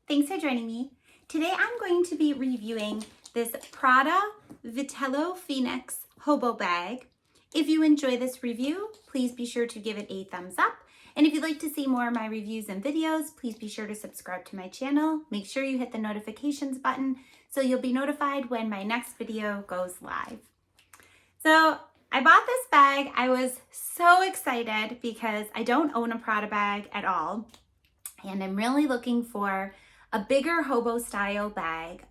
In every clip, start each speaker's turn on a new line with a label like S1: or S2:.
S1: Thanks for joining me. Today I'm going to be reviewing this Prada Vitello Phenix hobo bag. If you enjoy this review, please be sure to give it a thumbs up. And if you'd like to see more of my reviews and videos, please be sure to subscribe to my channel. Make sure you hit the notifications button so you'll be notified when my next video goes live. So I bought this bag. I was so excited because I don't own a Prada bag at all. And I'm really looking for a bigger hobo style bag.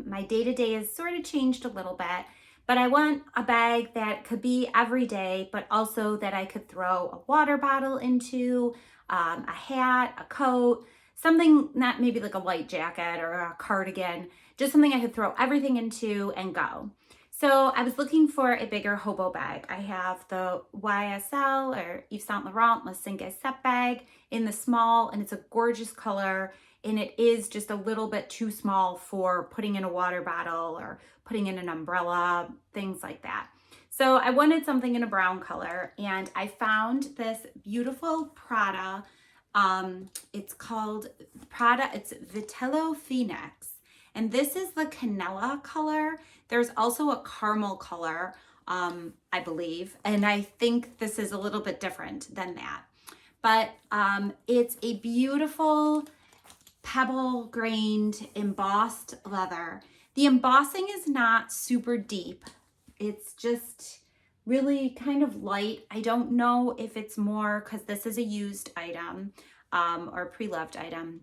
S1: My day-to-day has sort of changed a little bit, but I want a bag that could be every day, but also that I could throw a water bottle into, a hat, a coat, something, not maybe like a light jacket or a cardigan, just something I could throw everything into and go. So I was looking for a bigger hobo bag. I have the YSL or Yves Saint Laurent Le 5 bag in the small, and it's a gorgeous color, and it is just a little bit too small for putting in a water bottle or putting in an umbrella, things like that. So I wanted something in a brown color, and I found this beautiful Prada. It's called Prada, it's Vitello Phenix. And this is the Canela color. There's also a caramel color, I believe. And I think this is a little bit different than that. But it's a beautiful pebble grained embossed leather. The embossing is not super deep. It's just really kind of light. I don't know if it's more because this is a used item or a pre-loved item.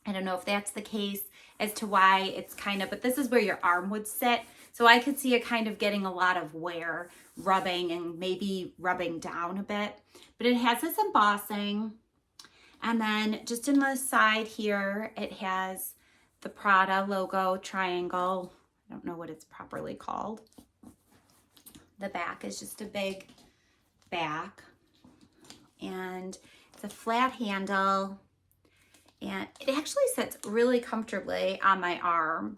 S1: I don't know if that's the case as to why it's kind of, but this is where your arm would sit. So I could see it kind of getting a lot of wear, rubbing and maybe rubbing down a bit. But it has this embossing. And then just in the side here, it has the Prada logo triangle. I don't know what it's properly called. The back is just a big back. And it's a flat handle. And it actually sits really comfortably on my arm.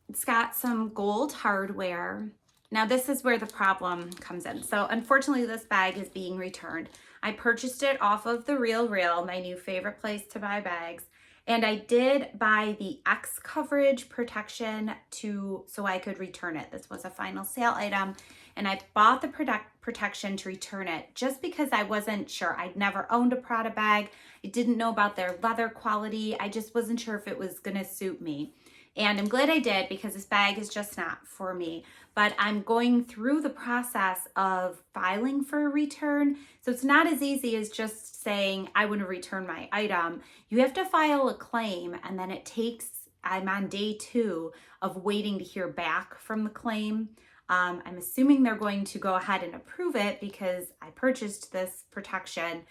S1: It's got some gold hardware. Now this is where the problem comes in. So unfortunately this bag is being returned. I purchased it off of The RealReal, my new favorite place to buy bags. And I did buy the X coverage protection so I could return it. This was a final sale item. And I bought the protection to return it just because I wasn't sure. I'd never owned a Prada bag. I didn't know about their leather quality. I just wasn't sure if it was gonna suit me. And I'm glad I did because this bag is just not for me. But I'm going through the process of filing for a return. So it's not as easy as just saying, I want to return my item. You have to file a claim, and then it takes, I'm on day 2 of waiting to hear back from the claim. I'm assuming they're going to go ahead and approve it because I purchased this protection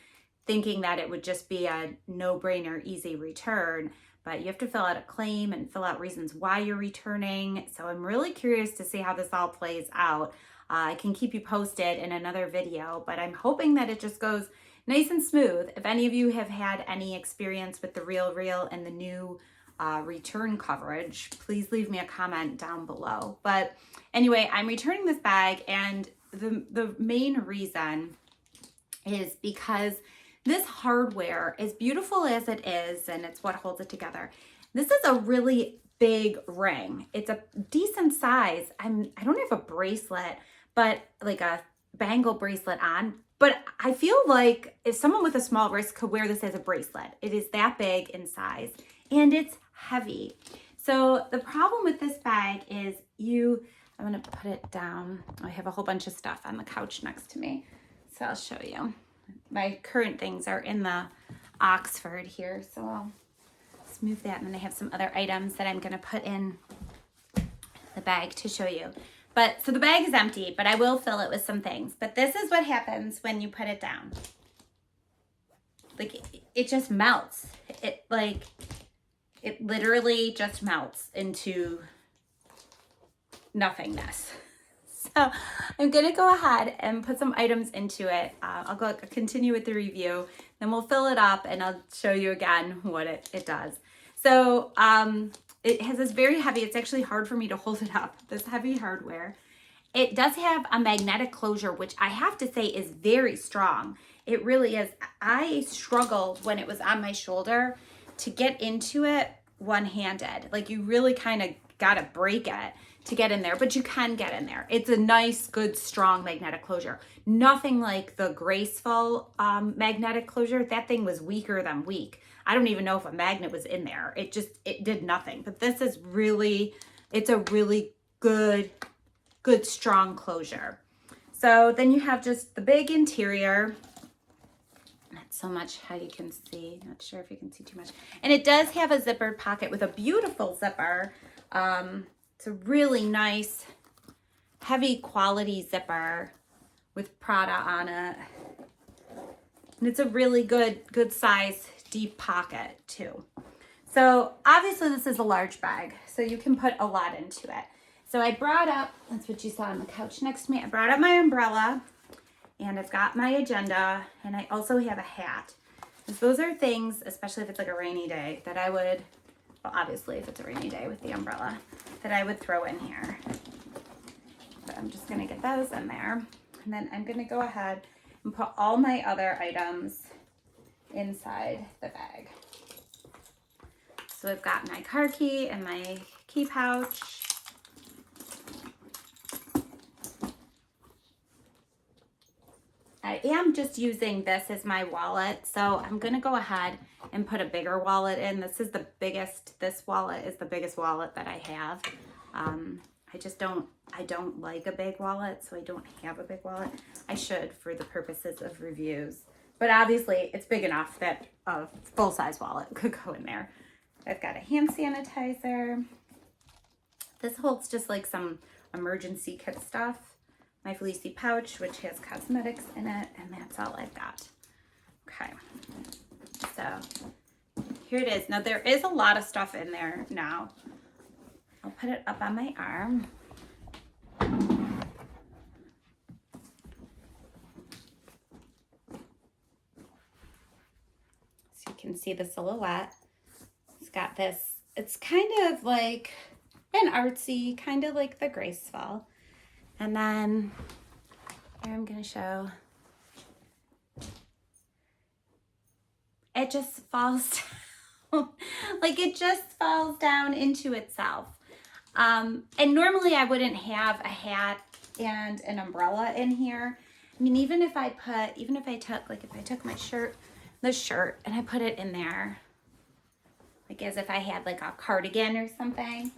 S1: thinking that it would just be a no-brainer, easy return. But you have to fill out a claim and fill out reasons why you're returning. So I'm really curious to see how this all plays out. I can keep you posted in another video, but I'm hoping that it just goes nice and smooth. If any of you have had any experience with The RealReal and the new return coverage, please leave me a comment down below. But anyway, I'm returning this bag, and the main reason is because this hardware, as beautiful as it is, and it's what holds it together, this is a really big ring. It's a decent size. I don't have a bracelet, but like a bangle bracelet on, but I feel like if someone with a small wrist could wear this as a bracelet. It is that big in size, and it's heavy. So the problem with this bag is I'm gonna put it down. I have a whole bunch of stuff on the couch next to me, so I'll show you. My current things are in the Oxford here, so I'll just move that, and then I have some other items that I'm going to put in the bag to show you. But so the bag is empty, but I will fill it with some things. But this is what happens when you put it down. Like it just melts. It literally just melts into nothingness. So I'm going to go ahead and put some items into it. I'll continue with the review, then we'll fill it up and I'll show you again what it does. So it has this very heavy, it's actually hard for me to hold it up, this heavy hardware. It does have a magnetic closure, which I have to say is very strong. It really is. I struggled when it was on my shoulder to get into it one-handed. Like you really kind of got to break it to get in there, but you can get in there. It's a nice, good, strong magnetic closure. Nothing like the Graceful magnetic closure. That thing was weaker than weak. I don't even know if a magnet was in there. It did nothing. But this is really, it's a really good, strong closure. So then you have just the big interior. Not so much how you can see. Not sure if you can see too much. And it does have a zippered pocket with a beautiful zipper. It's a really nice, heavy quality zipper with Prada on it. And it's a really good size, deep pocket too. So obviously this is a large bag, so you can put a lot into it. So I brought up, that's what you saw on the couch next to me. I brought up my umbrella and I've got my agenda, and I also have a hat. Those are things, especially if it's like a rainy day, that I would, well, obviously if it's a rainy day with the umbrella, that I would throw in here. But I'm just gonna get those in there. And then I'm gonna go ahead and put all my other items inside the bag. So I've got my car key and my key pouch. I am just using this as my wallet, so I'm gonna go ahead and put a bigger wallet in. This wallet is the biggest wallet that I have. I don't like a big wallet, so I don't have a big wallet. I should for the purposes of reviews. But obviously it's big enough that a full-size wallet could go in there. I've got a hand sanitizer. This holds just like some emergency kit stuff. My fleecy pouch, which has cosmetics in it, and that's all I've got. Okay, so here it is. Now there is a lot of stuff in there now. I'll put it up on my arm. So you can see the silhouette. It's got this, it's kind of like an artsy, kind of like the Graceful. And then here I'm gonna show, it just falls down. Like it just falls down into itself. And normally I wouldn't have a hat and an umbrella in here. I mean, if I took my shirt, this shirt, and I put it in there, like as if I had like a cardigan or something,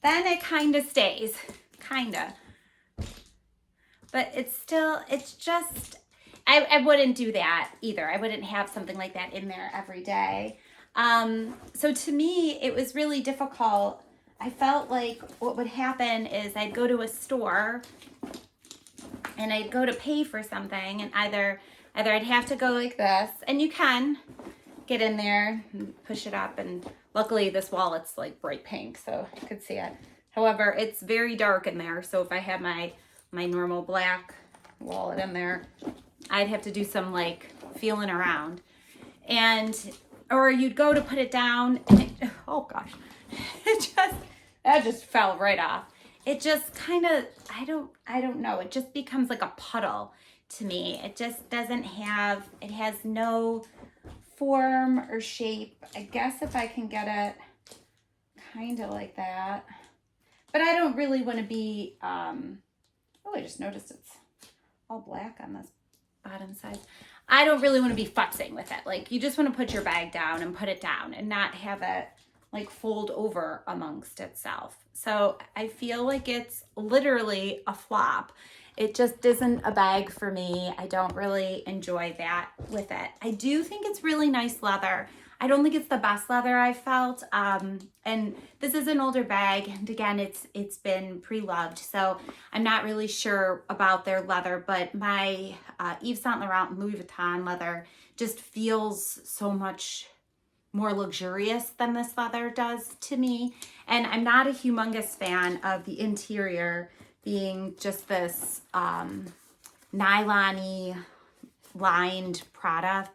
S1: then it kind of stays, but it's just, I wouldn't do that either. I wouldn't have something like that in there every day. So to me, it was really difficult. I felt like what would happen is I'd go to a store and I'd go to pay for something, and either I'd have to go like this, and you can get in there and push it up, and luckily this wallet's like bright pink, so you could see it. However, it's very dark in there, so if I had my normal black wallet in there, I'd have to do some like feeling around. Or you'd go to put it down and oh gosh, that just fell right off. It just kind of, I don't know, it just becomes like a puddle to me. It just doesn't have, it has no form or shape. I guess if I can get it kind of like that, but I don't really want to be, oh, I just noticed it's all black on this bottom side. I don't really want to be futzing with it. Like, you just want to put your bag down and put it down and not have it like fold over amongst itself. So I feel like it's literally a flop. It just isn't a bag for me. I don't really enjoy that with it. I do think it's really nice leather. I don't think it's the best leather I've felt. And this is an older bag, and again, it's been pre-loved, so I'm not really sure about their leather, but my Yves Saint Laurent Louis Vuitton leather just feels so much more luxurious than this leather does to me. And I'm not a humongous fan of the interior being just this nylon-y lined Prada.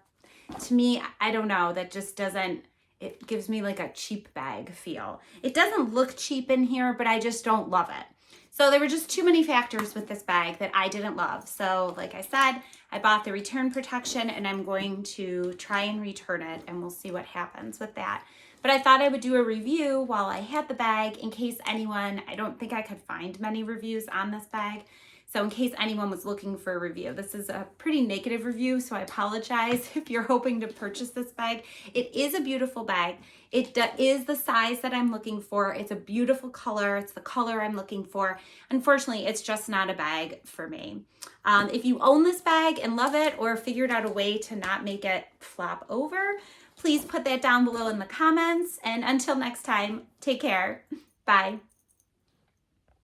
S1: To me, I don't know, that just doesn't, it gives me like a cheap bag feel. It doesn't look cheap in here, but I just don't love it. So there were just too many factors with this bag that I didn't love. So like I said, I bought the return protection and I'm going to try and return it, and we'll see what happens with that. But I thought I would do a review while I had the bag in case anyone, I don't think I could find many reviews on this bag. So in case anyone was looking for a review, this is a pretty negative review, so I apologize if you're hoping to purchase this bag. It is a beautiful bag. It is the size that I'm looking for. It's a beautiful color. It's the color I'm looking for. Unfortunately, it's just not a bag for me. If you own this bag and love it, or figured out a way to not make it flop over, please put that down below in the comments. And until next time, take care. Bye.